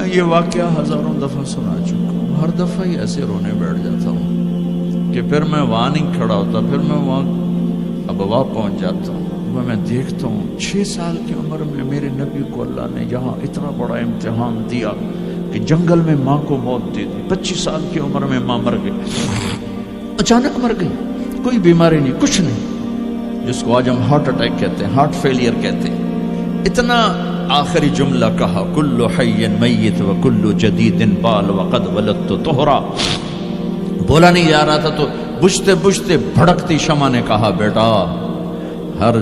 میں یہ واقعہ ہزاروں دفعہ سنا چکا ہوں، ہر دفعہ ہی ایسے رونے بیٹھ جاتا ہوں کہ پھر میں وہاں نہیں کھڑا ہوتا، پھر میں وہاں ابوا پہنچ جاتا ہوں۔ میں دیکھتا ہوں 6 سال کی عمر میں میرے نبی کو اللہ نے یہاں اتنا بڑا امتحان دیا کہ جنگل میں ماں کو موت دے دی۔ 25 سال کی عمر میں ماں مر گئی، اچانک مر گئی، کوئی بیماری نہیں، کچھ نہیں، جس کو آج ہم ہارٹ اٹیک کہتے ہیں، ہارٹ فیلئر کہتے ہیں۔ اتنا آخری جملہ کہا، کل حی میت و کل جدید بال وقد ولدت طہرا۔ بولا نہیں جا رہا تھا تو بجھتے بجھتے بھڑکتی شمع نے کہا، بیٹا ہر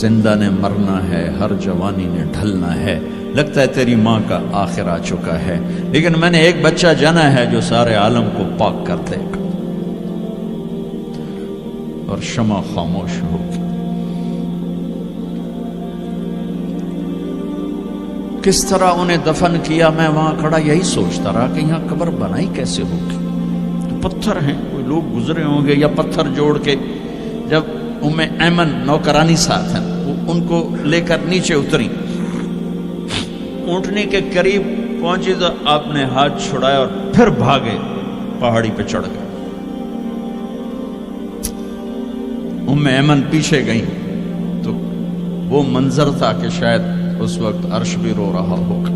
زندہ نے مرنا ہے، ہر جوانی نے ڈھلنا ہے، لگتا ہے تیری ماں کا آخر آ چکا ہے، لیکن میں نے ایک بچہ جانا ہے جو سارے عالم کو پاک کر دے گا۔ اور شمع خاموش ہو گئی۔ کس طرح انہیں دفن کیا، میں وہاں کھڑا یہی سوچتا رہا کہ یہاں قبر بنائی کیسے ہوگی۔ تو پتھر ہیں، کوئی لوگ گزرے ہوں گے یا پتھر جوڑ کے، جب ایمن نوکرانی ساتھ ہیں، وہ ان کو لے کر نیچے اتری، اونٹنی کے قریب پہنچی تو آپ نے ہاتھ چھڑایا اور پھر بھاگے، پہاڑی پہ چڑھ گئے۔ ایمن پیچھے گئیں تو وہ منظر تھا کہ شاید اس وقت عرش بھی رو رہا ہوگا۔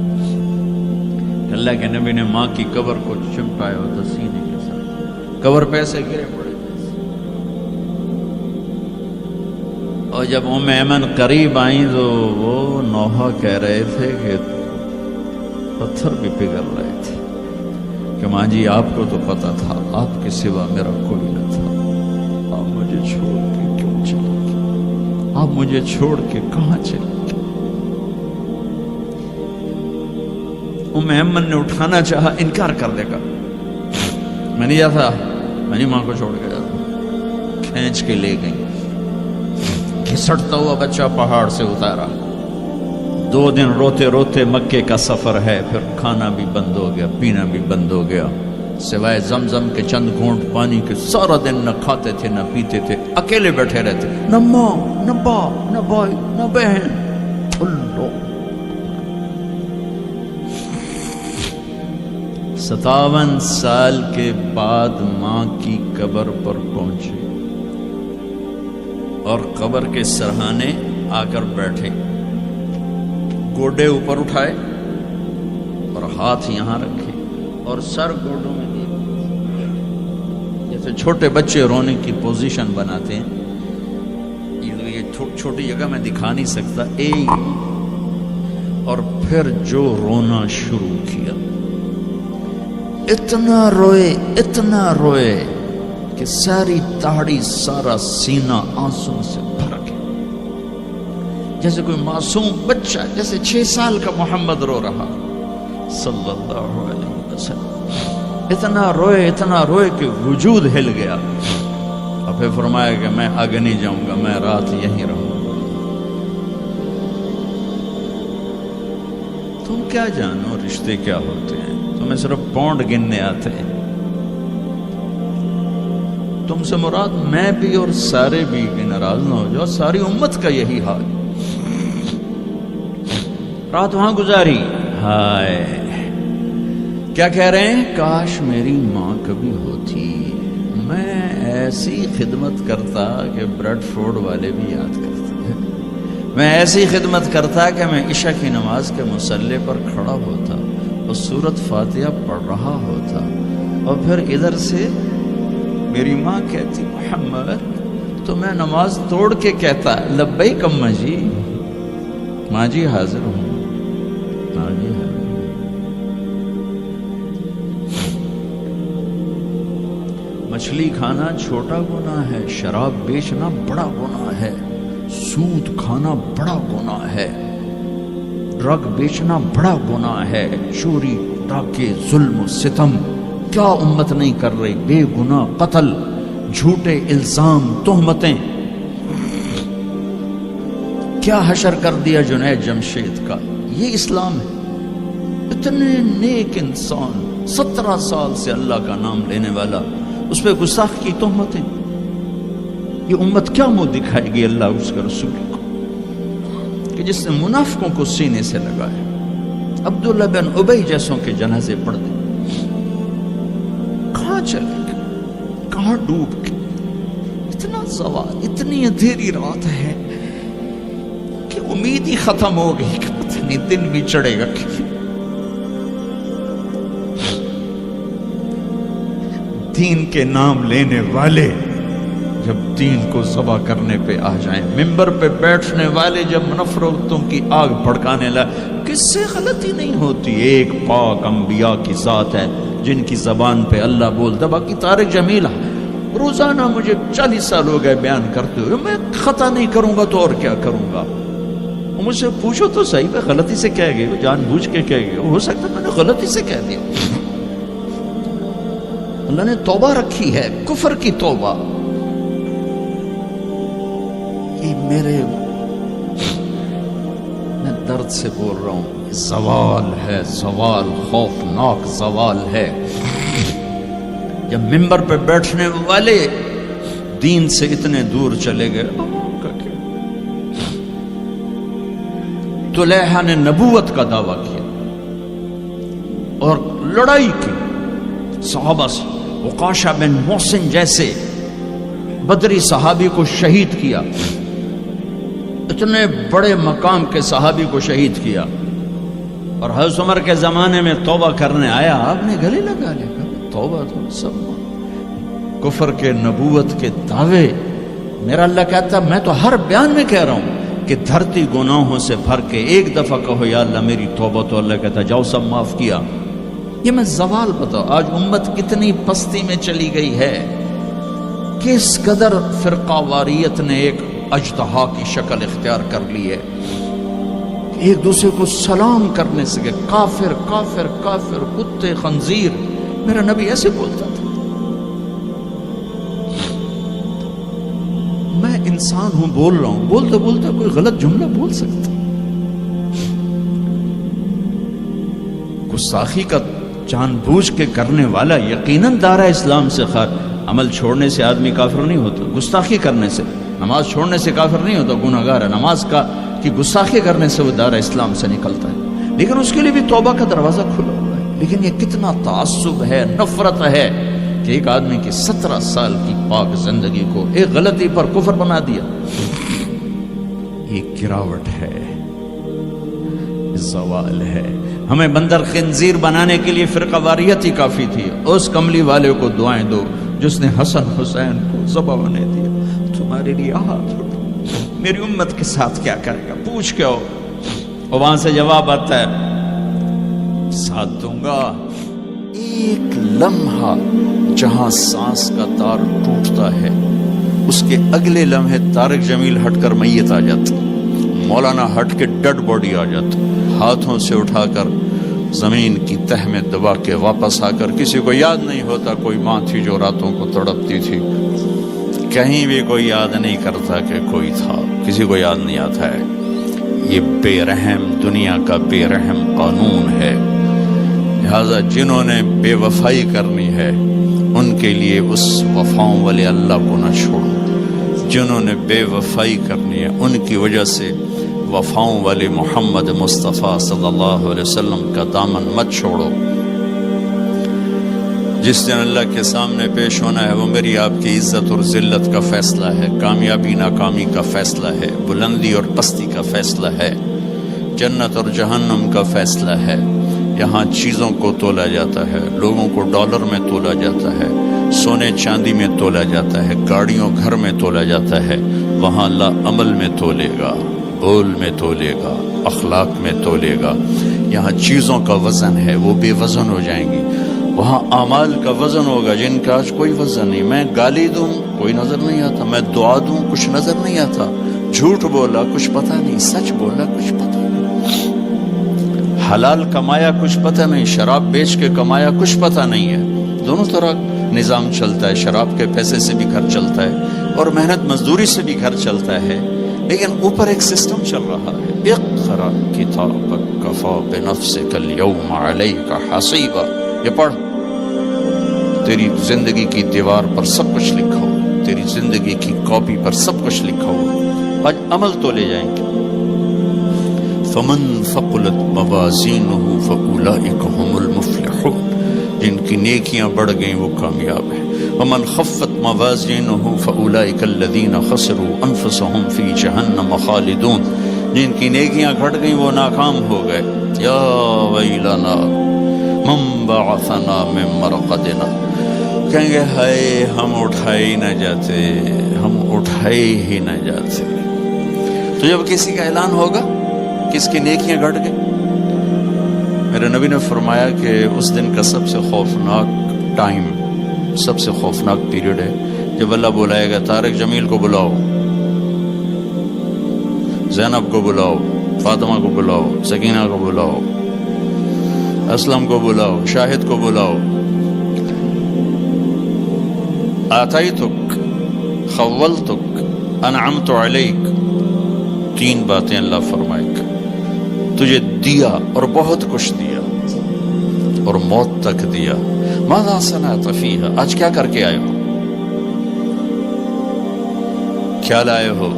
اللہ کے نبی نے ماں کی قبر کو چمٹایا ہوتا سینے کے ساتھ، قبر پہ ایسے گرے پڑے۔ اور جب ایمن قریب آئیں تو وہ نوحہ کہہ رہے تھے کہ پتھر بھی پگھل رہے تھے کہ ماں جی آپ کو تو پتا تھا آپ کے سوا میرا کوئی نہ تھا، آپ مجھے چھوڑ کے کیوں چلے گئے، آپ مجھے چھوڑ کے کہاں چلے گئے۔ ایمن نے اٹھانا چاہا، انکار کر دے گا، میں نہیں جاتا، میں نہیں ماں کو چھوڑ کے جاتا۔ کھینچ کے لے گئی، گھسٹتا ہوا بچہ پہاڑ سے اتارا۔ 2 دن روتے روتے مکے کا سفر ہے، پھر کھانا بھی بند ہو گیا، پینا بھی بند ہو گیا، سوائے زمزم کے چند گھونٹ پانی کے سارا دن نہ کھاتے تھے نہ پیتے تھے، اکیلے بیٹھے رہتے، نہ ماں نہ باپ نہ بھائی نہ بہن۔ اللہ 57 سال کے بعد ماں کی قبر پر پہنچے اور قبر کے سرہانے آ کر بیٹھے، گوڈے اوپر اٹھائے اور ہاتھ یہاں رکھے اور سر گوڈوں میں دیے، جیسے چھوٹے بچے رونے کی پوزیشن بناتے ہیں۔ یہ چھوٹی جگہ میں دکھا نہیں سکتا، اور پھر جو رونا شروع کیا، اتنا روئے کہ ساری داڑھی سارا سینہ آنسوں سے بھر گیا، جیسے کوئی معصوم بچہ، جیسے 6 سال کا محمد رو رہا صلی اللہ علیہ وسلم۔ اتنا روئے کہ وجود ہل گیا، اور پھر فرمایا کہ میں آگے نہیں جاؤں گا، میں رات یہیں رہوں گا۔ تم کیا جانو رشتے کیا ہوتے ہیں، تمہیں صرف پونڈ گننے آتے ہیں۔ تم سے مراد میں بھی اور سارے بھی، کہ ناراض نہ ہو جاؤ، ساری امت کا یہی حال۔ رات وہاں گزاری، ہائے کیا کہہ رہے ہیں، کاش میری ماں کبھی ہوتی، میں ایسی خدمت کرتا کہ بریڈ فورڈ والے بھی یاد کرتے، میں ایسی خدمت کرتا کہ میں عشاء کی نماز کے مصلی پر کھڑا ہوتا اور سورۃ فاتحہ پڑھ رہا ہوتا، اور پھر ادھر سے میری ماں کہتی محمد، تو میں نماز توڑ کے کہتا لبیک اماں جی، ماں جی حاضر ہوں، ماں جی حاضر ہوں۔ مچھلی کھانا چھوٹا گناہ ہے، شراب بیچنا بڑا گناہ ہے، سود کھانا بڑا گناہ ہے، ڈرگ بیچنا بڑا گناہ ہے، چوری ڈاکے ظلم و ستم کیا امت نہیں کر رہی، بے گناہ قتل، جھوٹے الزام، تہمتیں، کیا حشر کر دیا جنید جمشید کا۔ یہ اسلام ہے۔ اتنے نیک انسان، 17 سال سے اللہ کا نام لینے والا، اس پہ گستاخ کی تہمتیں، یہ امت کیا منہ دکھائے گی اللہ اس کے رسول کو، کہ جس نے منافقوں کو سینے سے لگایا، عبداللہ بن ابی جیسوں کے جنازے پڑھ دیں. کہاں چلے گئے, کہاں ڈوب کے. اتنا زوال, اتنی اندھیری رات ہے کہ امید ہی ختم ہو گئی کہ پتہ نہیں دن بھی چڑھے گا. دین کے نام لینے والے جب دین کو ذبح کرنے پہ آ جائیں, ممبر پہ بیٹھنے والے جب نفرتوں کی آگ بھڑکانے لائے, کس سے غلطی نہیں ہوتی. ایک پاک انبیاء کی ذات ہے جن کی زبان پہ اللہ بولتا. باقی طارق جمیل روزانہ مجھے 40 سال ہو گئے بیان کرتے ہوئے, میں خطا نہیں کروں گا تو اور کیا کروں گا. مجھ سے پوچھو تو صحیح, میں غلطی سے کہہ گئے, جان بوجھ کے کہہ گئے, ہو سکتا میں نے غلطی سے کہہ دیا. اللہ نے توبہ رکھی ہے, کفر کی توبہ. یہ میں درد سے بول رہا ہوں, زوال ہے, زوال, خوفناک زوال ہے. جب ممبر پہ بیٹھنے والے دین سے اتنے دور چلے گئے. طلیحہ نے نبوت کا دعویٰ کیا اور لڑائی کی صحابہ سے. وقاشہ بن محسن جیسے بدری صحابی کو شہید کیا, اتنے بڑے مقام کے صحابی کو شہید کیا. اور حضرت عمر کے زمانے میں توبہ کرنے آیا, آپ نے گلے لگا لیا, توبہ تو سب کفر کے نبوت کے دعوے. میرا اللہ کہتا میں تو ہر بیان میں کہہ رہا ہوں کہ دھرتی گناہوں سے بھر کے ایک دفعہ کہو یا اللہ میری توبہ, تو اللہ کہتا جاؤ سب معاف کیا. یہ میں زوال بتاؤ. آج امت کتنی پستی میں چلی گئی ہے, کس قدر فرقہ واریت نے ایک اجتہا کی شکل اختیار کر لی ہے. ایک دوسرے کو سلام کرنے سے کافر کافر کافر, کتے خنزیر. میرا نبی ایسے بولتا تھا. میں انسان ہوں, بول رہا ہوں, بولتے بولتے کوئی غلط جملہ بول سکتا. گستاخی کا جان بوجھ کے کرنے والا یقیناً دارہ اسلام سے عمل چھوڑنے سے آدمی کافر نہیں ہوتا. گستاخی کرنے سے, نماز چھوڑنے سے کافر نہیں ہوتا, گناہ گار ہے. نماز کی گستاخی کرنے سے وہ دارہ اسلام سے نکلتا ہے, لیکن اس کے لیے بھی توبہ کا دروازہ کھلا ہوا ہے. لیکن یہ کتنا تعصب ہے, نفرت ہے کہ ایک آدمی کی 17 سال کی پاک زندگی کو ایک غلطی پر کفر بنا دیا. یہ گراوٹ ہے, زوال ہے. ہمیں بندر خنزیر بنانے کے لیے فرقہ واریت ہی کافی تھی. اس کملی والے کو دعائیں دو جس نے حسن حسین کو ذبح ہونے دیا. تمہارے لیے ہاتھ اٹھو, میری امت کے ساتھ کیا کرے گا, پوچھ کے ہو. اور وہاں سے جواب آتا ہے ساتھ دوں گا. ایک لمحہ جہاں سانس کا تار ٹوٹتا ہے, اس کے اگلے لمحے طارق جمیل ہٹ کر میت آ جاتا, مولانا ہٹ کے ڈیڈ باڈی آ جاتا, ہاتھوں سے اٹھا کر زمین کی تہ میں دبا کے واپس آ کر. کسی کو یاد نہیں ہوتا کوئی ماں تھی جو راتوں کو تڑپتی تھی, کہیں بھی کوئی یاد نہیں کرتا کہ کوئی تھا, کسی کو یاد نہیں آتا ہے. یہ بے رحم دنیا کا بے رحم قانون ہے. لہذا جنہوں نے بے وفائی کرنی ہے ان کے لیے اس وفاؤں والے اللہ کو نہ چھوڑو. جنہوں نے بے وفائی کرنی ہے ان کی وجہ سے وفاؤں والے محمد مصطفیٰ صلی اللہ علیہ وسلم کا دامن مت چھوڑو. جس دن اللہ کے سامنے پیش ہونا ہے وہ میری آپ کی عزت اور ذلت کا فیصلہ ہے, کامیابی ناکامی کا فیصلہ ہے, بلندی اور پستی کا فیصلہ ہے, جنت اور جہنم کا فیصلہ ہے. یہاں چیزوں کو تولا جاتا ہے, لوگوں کو ڈالر میں تولا جاتا ہے, سونے چاندی میں تولا جاتا ہے, گاڑیوں گھر میں تولا جاتا ہے. وہاں اللہ عمل میں تولے گا, بول میں تولے گا, اخلاق میں تولے گا. یہاں چیزوں کا وزن ہے, وہ بے وزن ہو جائیں گی. وہاں اعمال کا وزن ہوگا جن کا آج کوئی وزن نہیں. میں گالی دوں کوئی نظر نہیں آتا, میں دعا دوں کچھ نظر نہیں آتا, جھوٹ بولا کچھ پتہ نہیں, سچ بولا کچھ پتہ نہیں, حلال کمایا کچھ پتہ نہیں, شراب بیچ کے کمایا کچھ پتہ نہیں ہے. دونوں طرح نظام چلتا ہے, شراب کے پیسے سے بھی گھر چلتا ہے اور محنت مزدوری سے بھی گھر چلتا ہے, لیکن اوپر ایک سسٹم چل رہا ہے. اقرأ کتابک کفی بنفسک اليوم علیک حسیبا. یہ پڑھ, تیری زندگی کی دیوار پر سب کچھ لکھا ہو, تیری زندگی کی کاپی پر سب کچھ لکھا ہو. آج عمل تو لے جائیں گے. فمن ثقلت موازینہ فأولئک هم المفلحون، جن کی نیکیاں بڑھ گئیں وہ کامیاب ہیں۔ ومن خفت موازینہ فأولئک الذین خسروا انفسهم فی جہنم خالدون، جن کی نیکیاں گھٹ گئیں وہ ناکام ہو گئے۔ یا ویلنا من بعثنا من مرقدنا، کہیں گے ہائے ہم اٹھائے ہی نہ جاتے، ہم اٹھائے ہی نہ جاتے۔ تو جب کسی کا اعلان ہوگا کہ اس کی نیکیاں گھٹ گئی، میرے نبی نے فرمایا کہ اس دن کا سب سے خوفناک ٹائم، سب سے خوفناک پیریڈ ہے جب اللہ بلائے گا طارق جمیل کو بلاؤ، زینب کو بلاؤ، فاطمہ کو بلاؤ، سکینہ کو بلاؤ، اسلم کو بلاؤ، شاہد کو بلاؤ، آتیتک، خولتک، انعمت علیک، تین باتیں اللہ فرمائے گا، تجھے دیا اور بہت کچھ دیا اور موت تک دیا۔ ماذا صنعت فیہا، آج کیا کر کے آئے ہو، کیا لائے ہو؟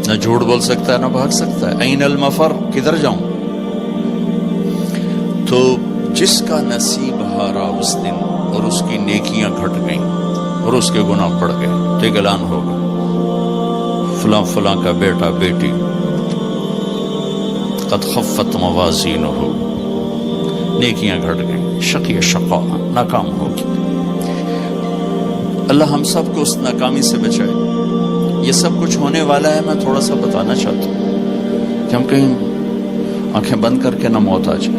نہ جھوٹ بول سکتا ہے نہ بھاگ سکتا ہے۔ این المفر، کدھر جاؤں؟ تو جس کا نصیب ہارا اس دن اور اس کی نیکیاں گھٹ گئیں اور اس کے گناہ بڑھ گئے تو ایک اعلان ہوگا، فلاں فلاں کا بیٹا بیٹی قد خفت موازینہ، نیکیاں گھٹ گئیں، شقی شقا، ناکام ہوگی۔ اللہ ہم سب کو اس ناکامی سے بچائے۔ یہ سب کچھ ہونے والا ہے، میں تھوڑا سا بتانا چاہتا ہوں کہ ہم کہیں آنکھیں بند کر کے نہ موت آ جائے۔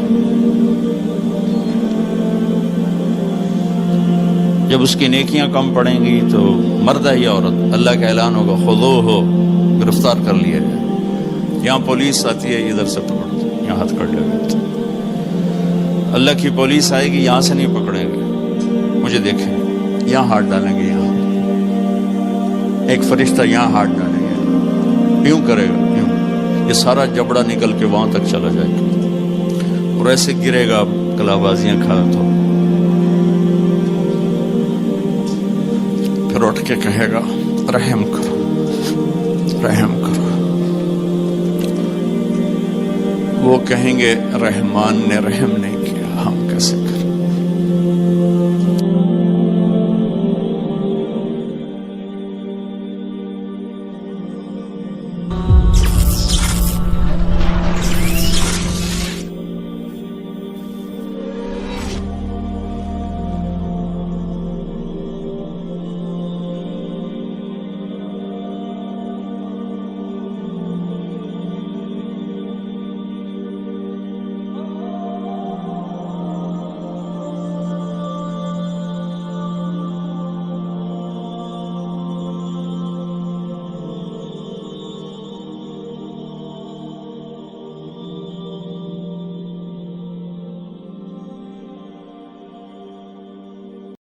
جب اس کی نیکیاں کم پڑیں گی تو مرد ہے یا عورت، اللہ کا اعلان ہوگا خذوہ، گرفتار کر لیا جائے۔ یہاں پولیس آتی ہے، ادھر سے پکڑتے، یہاں ہاتھ کر لیا جاتا۔ اللہ کی پولیس آئے گی، یہاں سے نہیں پکڑیں گے، مجھے دیکھیں، یہاں ہاتھ ڈالیں گے، یہاں ایک فرشتہ یہاں ہاتھ ڈالیں گے، یوں کرے گا، یوں، یہ سارا جبڑا نکل کے وہاں تک چلا جائے گا اور ایسے گرے گا، کلا بازیاں کھا تو پھر اٹھ کے کہے گا رحم کرو، رحم کرو۔ وہ کہیں گے رحمان نے رحم نہیں کیا، ہم کیسے